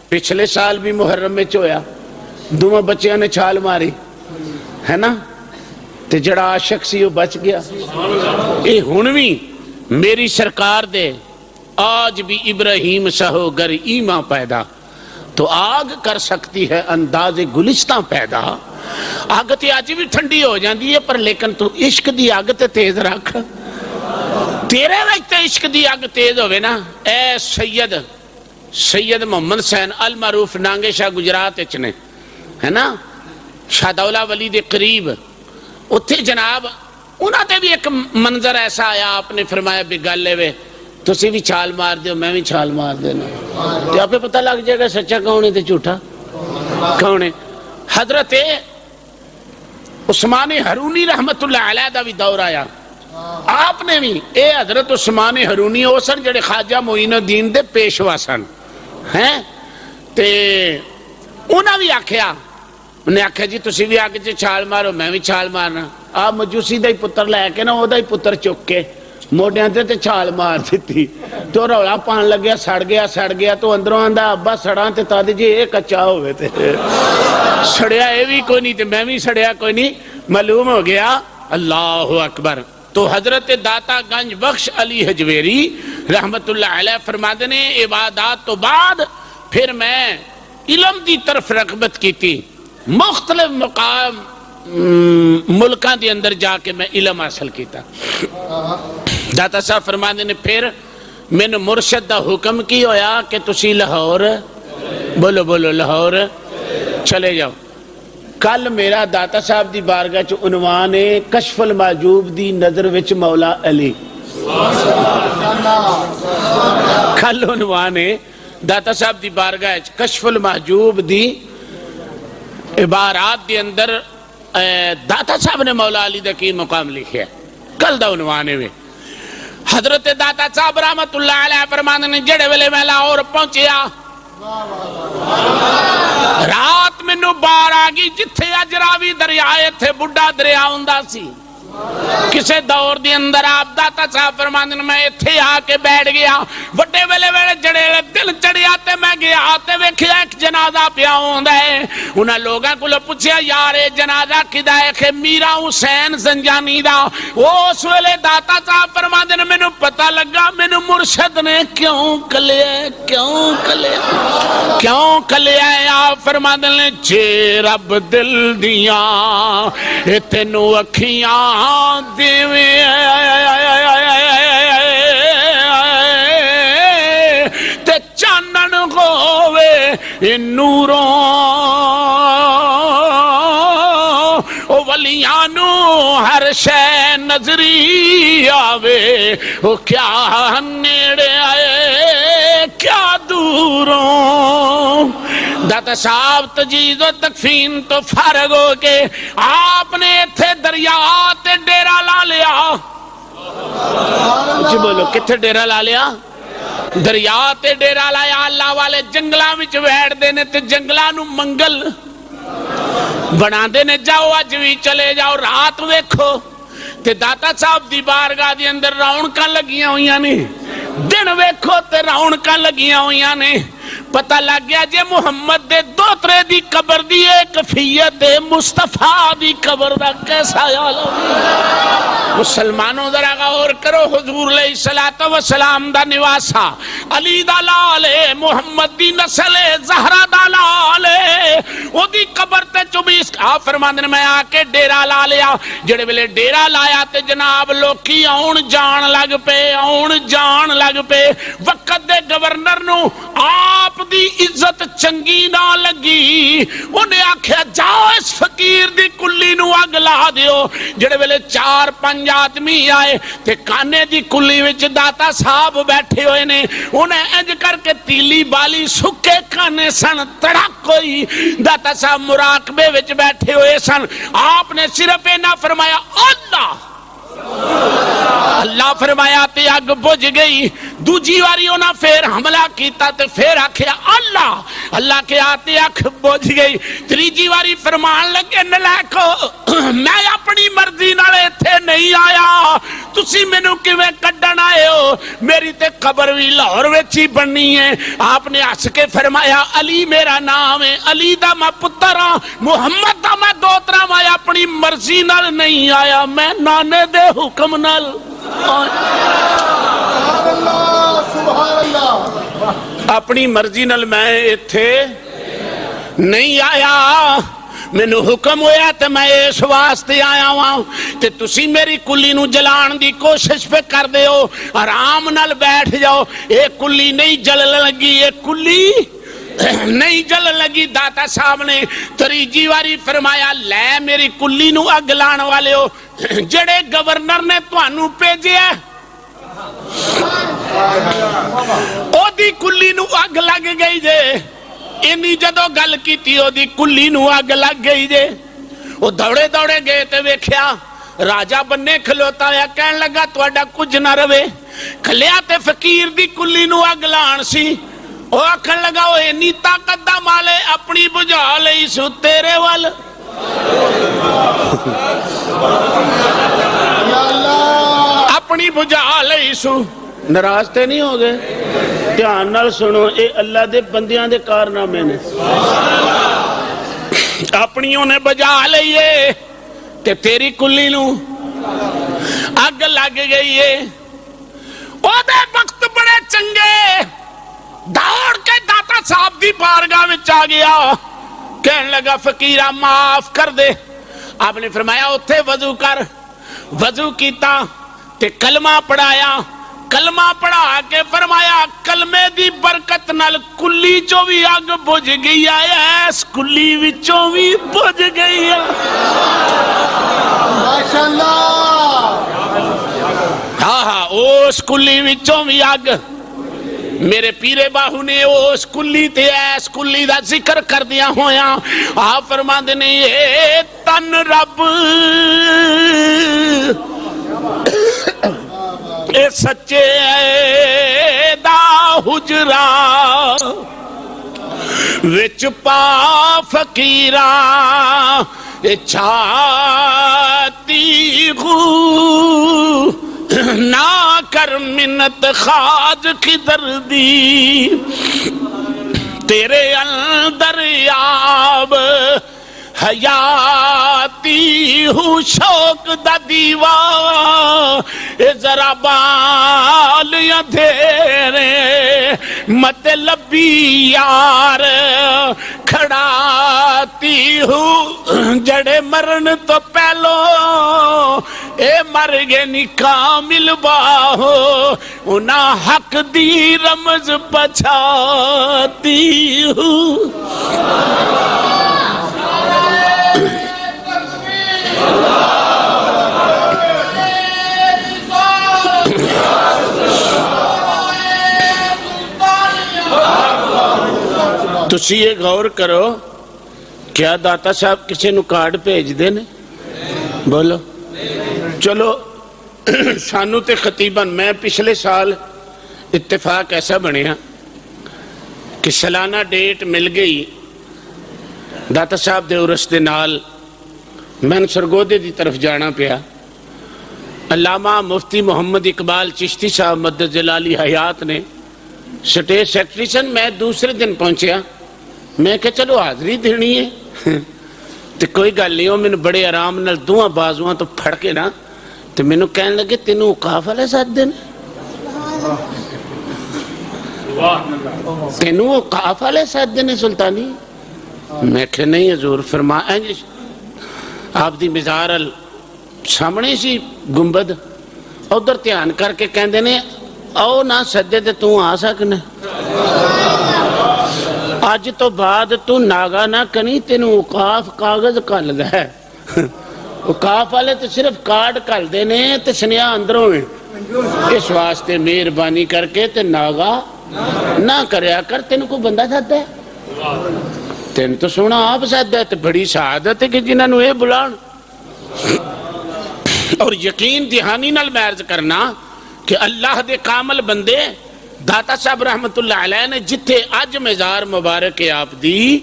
پچھلے سال بھی محرم میں ہویا دونوں بچیاں نے چھال ماری ہے نا تے جڑا عاشق سی وہ بچ گیا اے ہن بھی میری سرکار دے آج بھی ابراہیم سہو گر ایمان پیدا تو آگ کر سکتی ہے انداز گلستہ پیدا آگ تے آج بھی ٹھنڈی ہو جاندی ہے پر لیکن تو عشق دی آگ تے تیز رکھ تیرے وقت عشق دی آگ تیز ہوئے نا اے سید محمد حسین المعروف نانگے شاہ گجرات اچنے ہے نا شاہ دولہ ولی دے قریب اتھے جناب انہاں تے بھی ایک منظر ایسا آیا آپ نے فرمایا بھی گالے وے تسی بھی چھال مار دیو میں بھی چھال مار دینا تو آپ پہ پتہ لگ جائے گا سچا کون ہے تے جھوٹا کون ہے حضرت عثمان ہرونی رحمت اللہ علیہ دا بھی دور آیا آپ نے بھی اے حضرت عثمان ہرونی او سن جڑے خواجہ معین الدین دے پیشوا سن ہیں تے انہاں بھی آکھیا انہیں آکھیا جی تسی بھی آگے چے چھال مارو میں بھی چھال مارنا آپ مجوسی دا ہی پتر لے کے نا او دا ہی پتر چک کے موڈیاں تے چھال مار دیتی تو رولا پان لگیا سڑ گیا تو اندروں آندہ ابا سڑاں تے تا دی جی ایک اچھا ہوئے تے سڑیا اے بھی کوئی نہیں تے میں بھی سڑیا کوئی نہیں معلوم ہو گیا اللہ اکبر تو حضرت داتا گنج بخش علی حجویری رحمت اللہ علیہ فرماتے نے عبادات تو بعد پھر میں علم دی طرف رغبت کی تھی مختلف مقام ملکاں دی اندر جا کے میں علم حاصل کیتا داتا صاحب فرماتے نے پھر میں نے مرشد دا حکم کی ہویا کہ تسی لاہور بولو لاہور چلے جاؤ کل میرا داتا صاحب دی بارگاہ چ عنوان ہے کشف المحجوب دی نظر وچ مولا علی کل عنوان ہے داتا صاحب دی بارگاہ چ کشف المحجوب دی عبارات دی اندر داتا صاحب نے مولا علی دا کی مقام لکھیا کل دا عنوان ہے حضرت داتا صاحب رحمت اللہ علیہ فرماتے نے جڑے ویلے میں لاہور پہنچیا رات میں نو بار آگی جتھے اجراوی دریائے تھے بڑھا دریا ہوندا سی کسے دور دی اندر آپ داتا صاحب فرماندے نے میں اتھے آ کے بیٹھ گیا وڈے ویلے جڑے دل چڑیا تے میں گیا تے ویکھیا ایک جنازہ پیا ہوندا ہے انہاں لوگاں کولوں پوچھیا یار اے جنازہ کدا ہے کہ میرا حسین زنجانی دا اس ویلے داتا صاحب فرماندے نے مینوں پتہ لگا مینوں مرشد نے کیوں کلیا آپ فرماندے نے جے رب دل دیاں اے تینوں اکھیاں تے چانن ہووے نوروں او ولیانو ہر شے نظری آوے او کیا نیڑے آئے کیا دوروں داتا صاحب تجیز و تکفین تو فارغ ہو کے آپ نے تھے دریا تے ڈیرا لا لیا جی بولو کتھے ڈیرا لا لیا دریا تے ڈیرا لایا اللہ والے جنگلاں وچ بیٹھ دینے تے جنگلاں نو منگل بنا دینے جاؤ اج بھی چلے جاؤ رات ویکھو تے داتا صاحب دی بارگاہ دی اندر رونقاں لگیاں ہویاں نے دن ویکھو تے رونقاں لگیاں ہویاں نے پتہ لگ گیا جے محمد دے دوترے دی قبر دی ایک فیت مصطفیٰ دی قبر دا کیسا حال ہوگی مسلمانوں ذرا غور کرو حضور علیہ الصلوۃ والسلام دا نواسا علی دا لال محمد دی نسل زہرا دا لال او دی قبر تے 24 آپ فرماندے میں آ کے ڈیرا لا لیا جڑے ویلے ڈیرا لایا تے جناب لوکی آن جان لگ پے وقت دے گورنر نو آپ دی عزت چنگی نہ لگی انہیں آکھیا جاؤ اس فقیر دی کلی نو اگ لا دیو جڑے ویلے 4-5 آدمی آئے تے کانے دی کلی وچ داتا صاحب بیٹھے ہوئے نے انہیں انج کر کے تیلی بالی سکے کانے سن تڑک ہوئی داتا صاحب مراقبے وچ بیٹھے ہوئے سن آپ نے صرف نہ فرمایا اللہ فرمایا تے اگ بجھ گئی دوجی واری انہاں پھر حملہ کیتا تے پھر آکھیا اللہ اللہ کے آتے اکھ بجھ گئی تریجی واری فرمان لگے نلائکو میں اپنی مرضی نال ایتھے نہیں آیا تسی مینوں کیویں کڈن آئے ہو میری تے قبر وی لاہور وچ ہی بننی ہے آپ نے ہس کے فرمایا علی میرا نام ہے علی دا میں پتر ہاں محمد دا میں دوترا میں اپنی مرضی نال نہیں آیا میں نانے دے حکم نال اپنی مرضی نال میں ایتھے نہیں آیا مینو حکم ہویا تے میں اس واسطے آیا ہوں تے تسی میری کلی نو جلان دی کوشش پہ کر دے ہو آرام نال بیٹھ جاؤ اے کلی نہیں جل لگی اے کلی نہیں جل لگی داتا صاحب نے تریجی واری فرمایا لے میری کلی نو اگ لان والے ہو جڑے گورنر نے تانوں بھیجیا او دی کلی نو اگ لگ گئی جے اینی جدو گل کیتی او دی کلی نو اگ لگ گئی جے او دوڑے دوڑے گئے تے ویکھیا راجہ بننے کھلوتا ہے کہن لگا تواڈا کچھ نہ روے کھلیا تے فقیر دی کلی نو اگ لان سی او آکھن لگا او اینی طاقت دا مالے اپنی بجھا لئی سو تیرے وال اپنی بجھا لئی سو ناراض تے نہیں ہو گئے دھیان نال سنو اے اللہ دے بندیاں دے کارنامے نے اپنیوں نے بجا لئیے تے تیری کلی نو اگ لگ گئی ہے او دے وقت بڑے چنگے دوڑ کے داتا صاحب دی بارگاہ وچ آ گیا کہن لگا فقیرہ معاف کر دے آپ نے فرمایا اتھے وضو کر وضو کیتا تے کلمہ پڑھایا کلمہ پڑھا کے فرمایا کلمے دی برکت نال کلی چو بھی اگ بجھ گئی ہے ایس کلی وچوں بھی بجھ گئی ہے ماشاءاللہ ہاں ہاں اس کلی وچوں بھی اگ میرے پیرے باہو نے اس کلی تے ایس کلی دا ذکر کر دیا ہویا آپ فرماندے نے اے تن رب اے سچے دا حجرا وچ پا فقیرا اے چھاتی ہو نہ کر منت خواج کی دردی تیرے اندر یاب حیاتی ہوں شوق دا دیوا اے ذرا بال اندھیرے مطلبی یار کھڑاتی ہوں جڑے مرن تو پہلو اے مر گے نی کامل باہو انہا حق دی رمز پچھاتی ہوں تسی یہ غور کرو کیا داتا صاحب کسی نو کارڈ بھیج دینے بولو چلو سانو تے خطیباً میں پچھلے سال اتفاق ایسا بنیا کہ سالانہ ڈیٹ مل گئی داتا صاحب دے عرس دے نال میں سرگودے دی طرف جانا پیا علامہ مفتی محمد اقبال چشتی صاحب مدد جلالی حیات نے سٹیج سیکٹری سن میں دوسرے دن پہنچیا میں کہ چلو حاضری دینی ہے تو کوئی گل نہیں ہو میں بڑے آرام نال دوہاں بازوہاں تو پھڑ کے نا تو میں نے کہنے لگے تینوں اوقاف والے ساتھ دینے تینوں اوقاف والے ساتھ دینے سلطانی میں کہ نہیں حضور فرمایا آپ دی مزار سامنے سی گنبد ادھر دھیان کر کے کہندے نے او نہ سجدے تے تو آ سکنے آج تو بعد تو ناگا نہ کنی تینوں اوقاف کاغذ کل ہے اوقاف والے تو صرف کارڈ کل دینے تے سنیا اندروں میں اس واسطے مہربانی کر کے تے ناگا نہ کریا کر تینوں کو بندہ ساتھ ہے تین تو سونا آپ ساتھ ہے تے بڑی سعادت ہے کہ جنہاں نو اے بلان اور یقین دہانی نال میں عرض کرنا کہ اللہ دے کامل بندے داتا صاحب رحمت اللہ علیہ نے جتھے اج مزار مبارک آپ دی،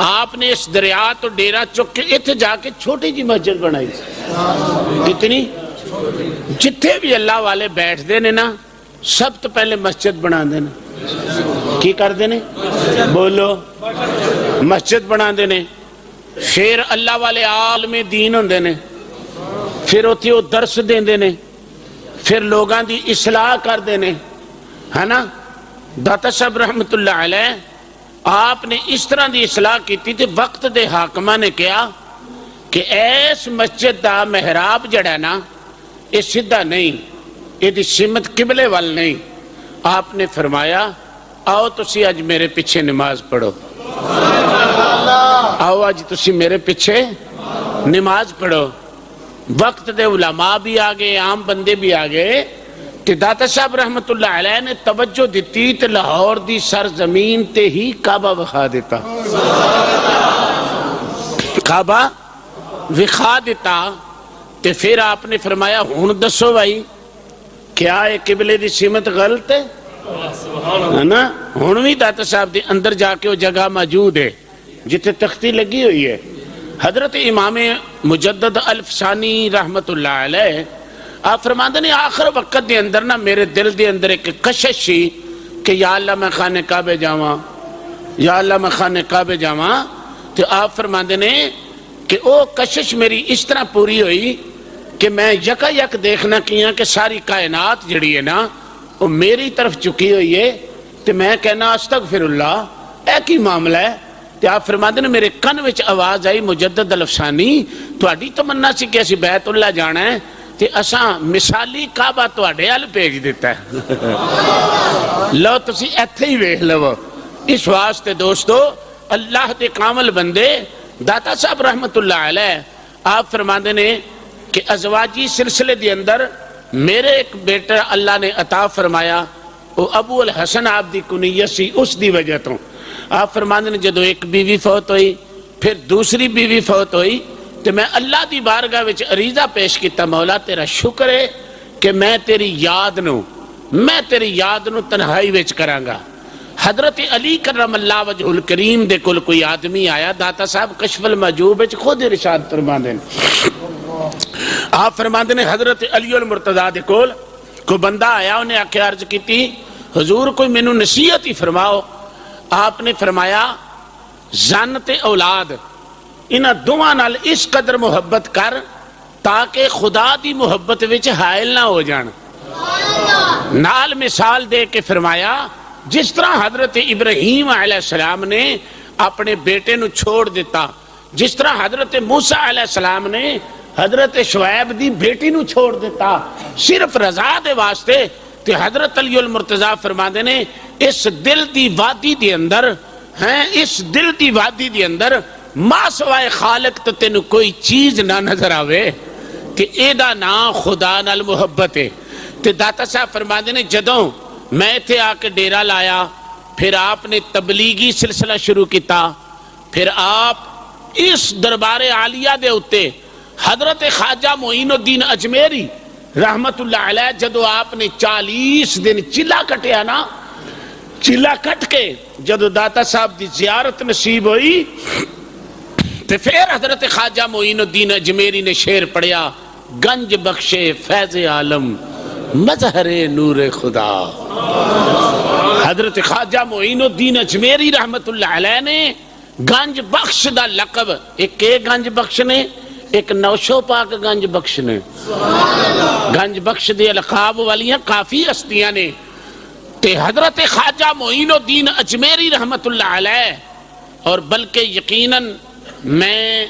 آپ نے اس دریا تو ڈیرا چک کے اتھے جا کے چھوٹی جی مسجد بنائی. کتنی؟ جتھے بھی اللہ والے بیٹھ دے نے نا سب تو پہلے مسجد بنا دینا. کی کر دینے؟ بولو. مسجد بنا دینے. پھر اللہ والے عالم دین ہوندے نے، پھر اتھے وہ درس دیندے نے، پھر لوگاں دی اصلاح کر دینے، ہے نا. داتا صاحب رحمت اللہ علیہ آپ نے اس طرح دی اصلاح کی تھی. وقت دے حاکمہ نے کیا کہ ایس مسجد دا محراب جڑا نا یہ سیدھا نہیں، یہ دی سمت قبلے وال نہیں. آپ نے فرمایا آؤ تسی اج میرے پیچھے نماز پڑھو، آؤ اج تسی میرے پیچھے نماز پڑھو. وقت دے علماء بھی آگئے، عام بندے بھی آگئے. کہ داتا صاحب رحمت اللہ علیہ نے توجہ دیتی تے لاہور دی سرزمین تے ہی کعبہ وکھا دیتا، کعبہ وکھا دیتا. تے پھر آپ نے فرمایا ہن دسو بھائی کیا ہے قبلے دی سمت غلط ہے نا. ہن بھی داتا صاحب دے اندر جا کے وہ جگہ موجود ہے جتے تختی لگی ہوئی ہے. حضرت امام مجدد الفسانی رحمت اللہ علیہ آپ فرماندے نے آخر وقت دے اندر نا میرے دل دے اندر ایک کشش سی کہ یا اللہ میں خانے کعبے جاواں، یا اللہ میں خانے کعبے جاواں. تو آپ فرماندے نے کہ او کشش میری اس طرح پوری ہوئی کہ میں یکا یک دیکھنا کیا کہ ساری کائنات جڑی ہے نا وہ میری طرف چکی ہوئی ہے. تو میں کہنا استغفر اللہ اے کی معاملہ ہے. تو آپ فرماندے نے میرے کن وچ آواز آئی مجدد الفسانی تہاڈی تمنا سی کہ اسی بیت اللہ جانا ہے تے اساں مثالی کعبہ تہاڈے ال بھیج دیتا ہے. لو تسی ایتھے ہی ویکھ لو. اس واسطے دوستو اللہ دے کامل بندے داتا صاحب رحمت اللہ علیہ آپ فرماندے نے کہ ازواجی سلسلے دے اندر میرے ایک بیٹا اللہ نے عطا فرمایا، وہ ابو الحسن آپ دی کنیت سی. اس دی وجہ تو آپ فرماندے نے جدو ایک بیوی فوت ہوئی پھر دوسری بیوی فوت ہوئی تو میں اللہ دی بارگاہ وچ عریضہ پیش کیتا، مولا تیرا شکر ہے کہ میں تیری یاد نو تنہائی وچ کرانگا. حضرت علی کرم اللہ وجہ الکریم دے کل کوئی آدمی آیا، داتا صاحب کشف المحجوب وچ خود ارشاد فرماندے نے. آپ فرماندے نے حضرت علی المرتضیٰ دے کول کوئی بندہ آیا، انہیں آکے عرض کیتی حضور کوئی مینوں نصیحت ہی فرماؤ. آپ نے فرمایا زن تے اولاد انہاں دوواں نال اس قدر محبت کر تاکہ خدا دی محبت وچ حائل نہ ہو جان. نال مثال دے کے فرمایا جس طرح حضرت ابراہیم علیہ السلام نے اپنے بیٹے نو چھوڑ دیتا، جس طرح حضرت موسیٰ علیہ السلام نے حضرت شعیب دی بیٹی نو چھوڑ دیتا صرف رضا دے واسطے. تے حضرت علی المرتضیٰ فرماندے نے اس دل دی وادی دے اندر اس دل دی وادی دے اندر ما سوائے خالق تو تینو کوئی چیز نہ نظر آوے کہ ایدہ نا خدا نال محبت ہے. تے داتا صاحب فرماندے نے جدوں میں تھے آ کے ڈیرا لایا پھر آپ نے تبلیغی سلسلہ شروع کیتا. پھر آپ اس دربار عالیہ دے اتے حضرت خواجہ معین الدین اجمیری رحمت اللہ علیہ جدو آپ نے 40 دن چلا کٹیا نا، چلا کٹ کے جدو داتا صاحب دی زیارت نصیب ہوئی تو پھر حضرت خواجہ معین الدین اجمیری نے شعر پڑھیا گنج بخشے فیض عالم مظہر نور خدا. حضرت خواجہ معین الدین اجمیری رحمت اللہ علیہ نے گنج بخش دا لقب ایک گنج بخش نے ایک نوشو پاک گنج بخش نے. گنج بخش دے القاب والیاں کافی ہستیاں نے. تے حضرت خواجہ معین الدین اجمیری رحمت اللہ علیہ اور بلکہ یقیناً میں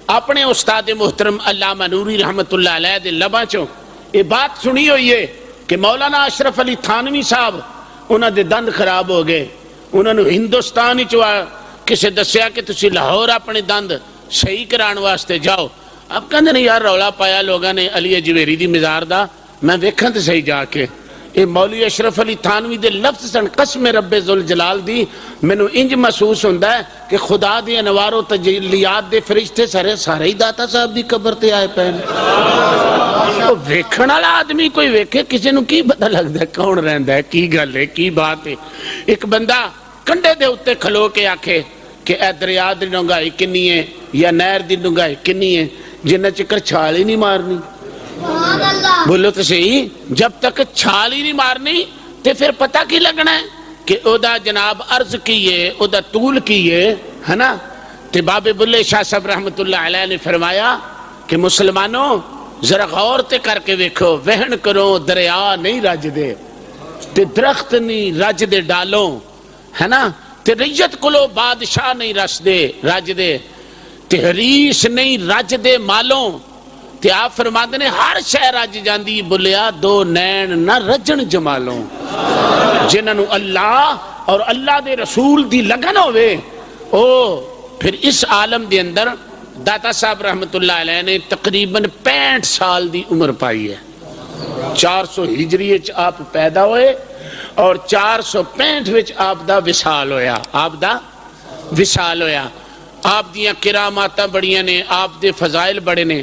اپنے استاد محترم علامہ نوری رحمت اللہ علیہ دے لباں چوں یہ بات سنی ہوئی ہے کہ مولانا اشرف علی تھانوی صاحب انہاں دے دند خراب ہو گئے، انہاں نے ہندوستان چوا کسے دسیا کہ تسی لاہور اپنے دند صحیح کران واسطے جاؤ. اب کہندے نے یار رولا پایا لوگاں نے علی اجمیری دی مزار دا، میں ویکھاں تے صحیح جا کے اے مولوی اشرف علی تھانوی دے لفظ سن قسم رب ذوالجلال دی مینوں انج محسوس ہوندا ہے کہ خدا دی انوار و تجلیات دے فرشتے سارے ہی داتا صاحب دی قبر تے آئے پے. ویکھن والا آدمی کوئی ویکھے کسی نو کی پتہ لگتا ہے کون رہندا ہے کی گل ہے کی بات ہے. ایک بندہ کنڈے دے اوتے کھلو کے آکھے کہ اے دریا دی ڈونگائی کنی ہے یا نہر دی ڈونگائی کنی ہے جنہ چکر چھال ہی نہیں مارنی. بولو تو صحیح, جب تک چھال ہی نہیں مارنی تے پھر پتہ کی لگنا ہے کہ او دا جناب عرض کیے او دا طول کیے ہے نا. تے بابے بلے شاہ صاحب رحمت اللہ علیہ نے فرمایا کہ مسلمانوں ذرا غور تے کر کے ویکھو, وہن کرو دریا نہیں رج دے تے درخت نہیں رج دے ڈالوں ہے نا, تے ریت کلو بادشاہ نہیں رج دے تے حریص نہیں رج دے مالوں. تے آپ فرماتے نے ہر شے رج جاندی بلیا دو نین نہ رجن جمالوں. جنہاں نو اللہ اور اللہ دے رسول دی لگن ہوئے او پھر اس عالم دے اندر داتا صاحب رحمت اللہ علیہ نے تقریباً 65 سال دی عمر پائی ہے. 400 ہجری وچ آپ پیدا ہوئے اور 465 وچ آپ دا وصال ہویا. آپ دا وصال ہویا. آپ دیاں کراماتاں بڑیاں نے, آپ دے فضائل بڑے نے.